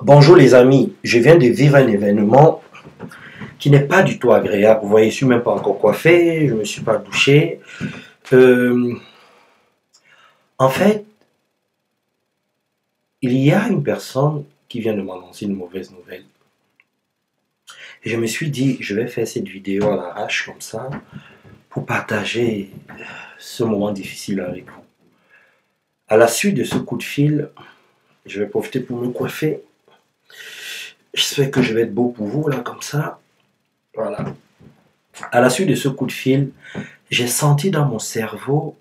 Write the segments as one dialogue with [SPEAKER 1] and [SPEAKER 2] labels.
[SPEAKER 1] Bonjour les amis, je viens de vivre un événement qui n'est pas du tout agréable. Vous voyez, je ne suis même pas encore coiffé, je ne me suis pas douché. Euh, en fait, il y a une personne qui vient de m'annoncer une mauvaise nouvelle. Et je me suis dit, je vais faire cette vidéo à l'arrache comme ça pour partager ce moment difficile avec vous. À la suite de ce coup de fil, je vais profiter pour me coiffer. J'espère que je vais être beau pour vous là comme ça. Voilà. À la suite de ce coup de fil, j'ai senti dans mon cerveau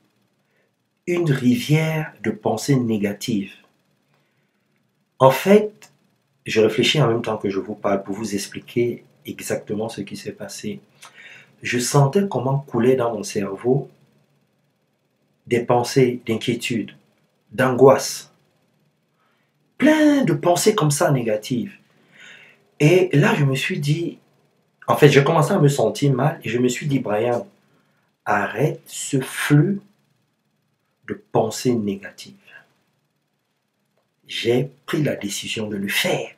[SPEAKER 1] une rivière de pensées négatives. En fait, je réfléchis en même temps que je vous parle pour vous expliquer exactement ce qui s'est passé. Je sentais comment coulait dans mon cerveau des pensées d'inquiétude, d'angoisse, plein de pensées comme ça négatives. Et là, je me suis dit, en fait, j'ai commencé à me sentir mal et je me suis dit, Brian, arrête ce flux de pensées négatives. J'ai pris la décision de le faire.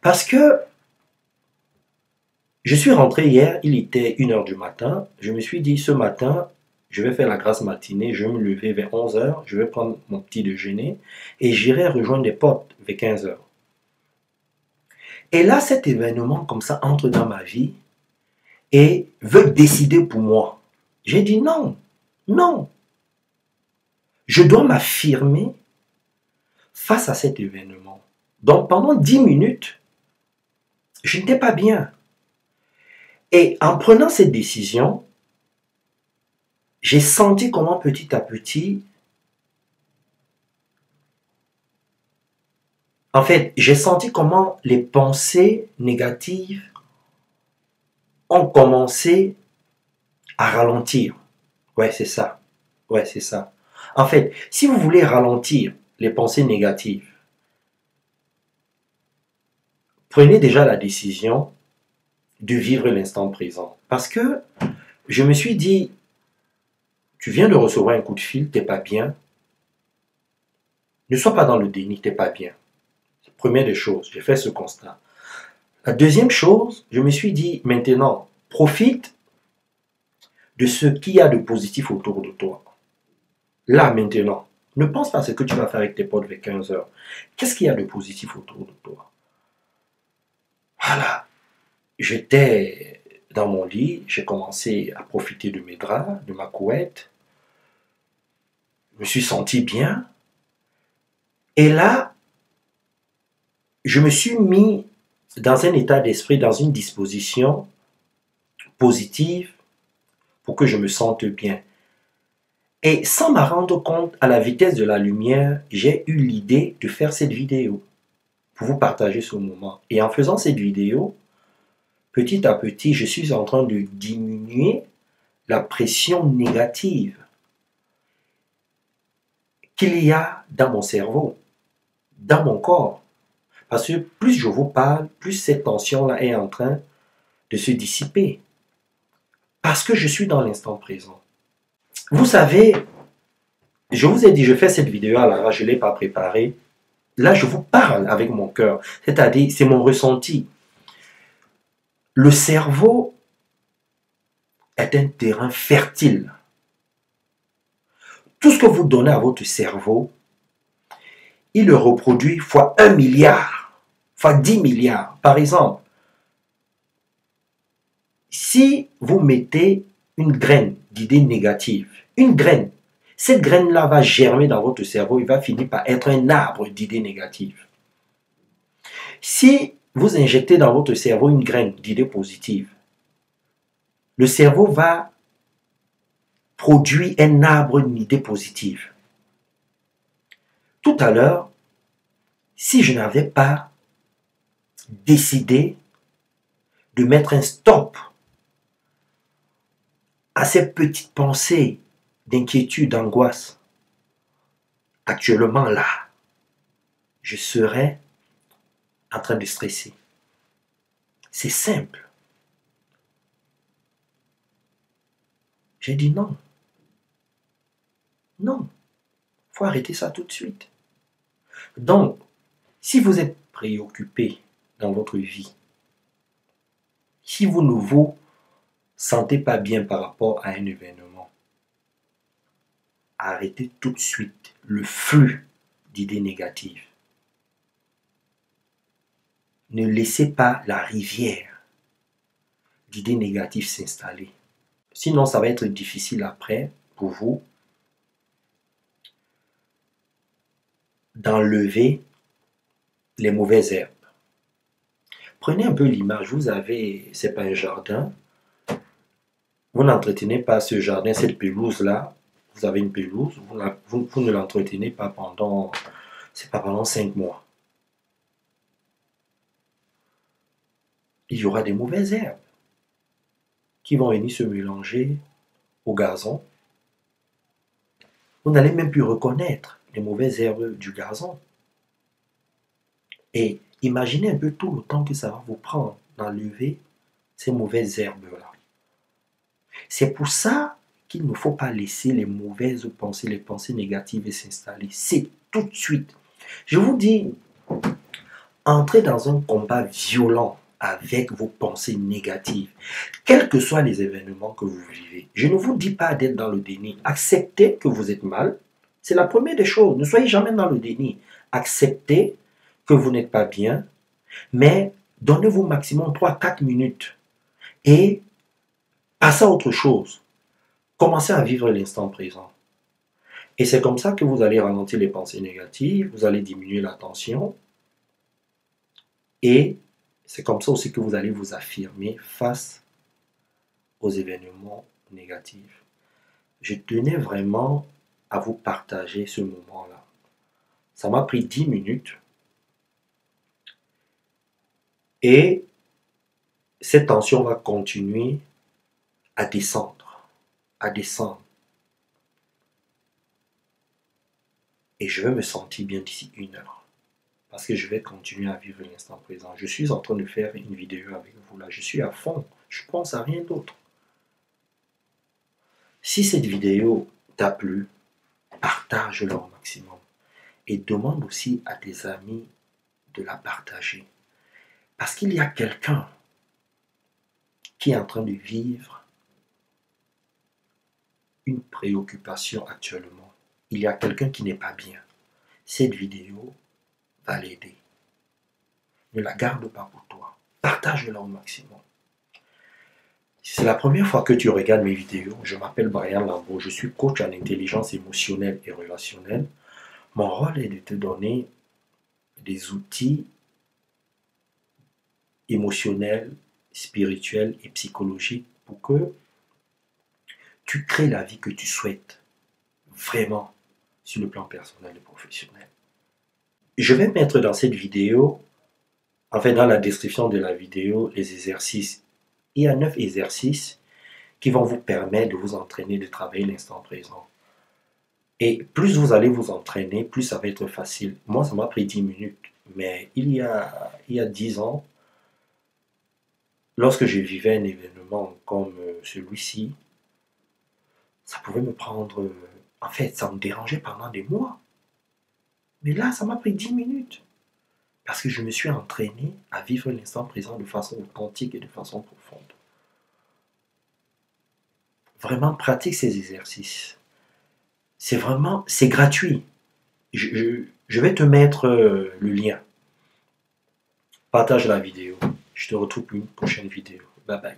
[SPEAKER 1] Parce que je suis rentré hier, il était 1h du matin. Je me suis dit, ce matin, je vais faire la grasse matinée, je vais me lever vers 11h, je vais prendre mon petit déjeuner et j'irai rejoindre des potes vers 15h. Et là, cet événement comme ça entre dans ma vie et veut décider pour moi. J'ai dit non, non. Je dois m'affirmer face à cet événement. Donc pendant 10 minutes, je n'étais pas bien. Et en prenant cette décision, j'ai senti comment petit à petit, en fait, j'ai senti comment les pensées négatives ont commencé à ralentir. Ouais, c'est ça. Ouais, c'est ça. En fait, si vous voulez ralentir les pensées négatives, prenez déjà la décision de vivre l'instant présent. Parce que je me suis dit, tu viens de recevoir un coup de fil, t'es pas bien. Ne sois pas dans le déni, t'es pas bien. Première des choses, j'ai fait ce constat. La deuxième chose, je me suis dit, maintenant, profite de ce qu'il y a de positif autour de toi. Là, maintenant, ne pense pas à ce que tu vas faire avec tes potes vers 15h. Qu'est-ce qu'il y a de positif autour de toi? Voilà. J'étais dans mon lit, j'ai commencé à profiter de mes draps, de ma couette. Je me suis senti bien. Et là, je me suis mis dans un état d'esprit, dans une disposition positive pour que je me sente bien. Et sans m'en rendre compte, à la vitesse de la lumière, j'ai eu l'idée de faire cette vidéo pour vous partager ce moment. Et en faisant cette vidéo, petit à petit, je suis en train de diminuer la pression négative qu'il y a dans mon cerveau, dans mon corps. Parce que plus je vous parle, plus cette tension-là est en train de se dissiper. Parce que je suis dans l'instant présent. Vous savez, je vous ai dit, je fais cette vidéo à l'arrache, je ne l'ai pas préparée. Là, je vous parle avec mon cœur. C'est-à-dire, c'est mon ressenti. Le cerveau est un terrain fertile. Tout ce que vous donnez à votre cerveau, il le reproduit fois 1 milliard, fois 10 milliards. Par exemple, si vous mettez une graine d'idées négatives, une graine, cette graine-là va germer dans votre cerveau, il va finir par être un arbre d'idées négatives. Si vous injectez dans votre cerveau une graine d'idées positives, le cerveau va produire un arbre d'idées positives. Tout à l'heure, si je n'avais pas décidé de mettre un stop à ces petites pensées d'inquiétude, d'angoisse, actuellement là, je serais en train de stresser. C'est simple. J'ai dit non. Non. Il faut arrêter ça tout de suite. Donc, Si vous êtes préoccupé dans votre vie, si vous ne vous sentez pas bien par rapport à un événement, arrêtez tout de suite le flux d'idées négatives. Ne laissez pas la rivière d'idées négatives s'installer. Sinon, ça va être difficile après pour vous d'enlever les mauvaises herbes. Prenez un peu l'image, vous avez, c'est pas un jardin, vous n'entretenez pas ce jardin, cette pelouse-là, vous avez une pelouse, vous ne l'entretenez pas pendant, c'est pas pendant 5 mois. Il y aura des mauvaises herbes qui vont venir se mélanger au gazon. Vous n'allez même plus reconnaître les mauvaises herbes du gazon. Et imaginez un peu tout le temps que ça va vous prendre d'enlever ces mauvaises herbes-là. C'est pour ça qu'il ne faut pas laisser les mauvaises pensées, les pensées négatives s'installer. C'est tout de suite. Je vous dis, entrez dans un combat violent avec vos pensées négatives, quels que soient les événements que vous vivez. Je ne vous dis pas d'être dans le déni. Acceptez que vous êtes mal. C'est la première des choses. Ne soyez jamais dans le déni. Acceptez que vous n'êtes pas bien, mais donnez-vous maximum 3-4 minutes et passez à autre chose. Commencez à vivre l'instant présent. Et c'est comme ça que vous allez ralentir les pensées négatives, vous allez diminuer la tension et c'est comme ça aussi que vous allez vous affirmer face aux événements négatifs. Je tenais vraiment à vous partager ce moment-là. Ça m'a pris 10 minutes et cette tension va continuer à descendre, à descendre. Et je vais me sentir bien d'ici 1 heure. Parce que je vais continuer à vivre l'instant présent. Je suis en train de faire une vidéo avec vous là. Je suis à fond. Je ne pense à rien d'autre. Si cette vidéo t'a plu, partage-la au maximum. Et demande aussi à tes amis de la partager. Parce qu'il y a quelqu'un qui est en train de vivre une préoccupation actuellement. Il y a quelqu'un qui n'est pas bien. Cette vidéo va l'aider. Ne la garde pas pour toi. Partage-la au maximum. Si c'est la première fois que tu regardes mes vidéos, je m'appelle Brian Lambeau, je suis coach en intelligence émotionnelle et relationnelle. Mon rôle est de te donner des outils émotionnels, spirituels et psychologiques pour que tu crées la vie que tu souhaites vraiment sur le plan personnel et professionnel. Je vais mettre dans cette vidéo, dans la description de la vidéo, les exercices. Il y a 9 exercices qui vont vous permettre de vous entraîner, de travailler l'instant présent. Et plus vous allez vous entraîner, plus ça va être facile. Moi, ça m'a pris 10 minutes. Mais il y a 10 ans, lorsque je vivais un événement comme celui-ci, ça pouvait me prendre... ça me dérangeait pendant des mois. Mais là, ça m'a pris 10 minutes. Parce que je me suis entraîné à vivre l'instant présent de façon authentique et de façon profonde. Vraiment, pratique ces exercices. C'est gratuit. Je vais te mettre le lien. Partage la vidéo. Je te retrouve pour une prochaine vidéo. Bye bye.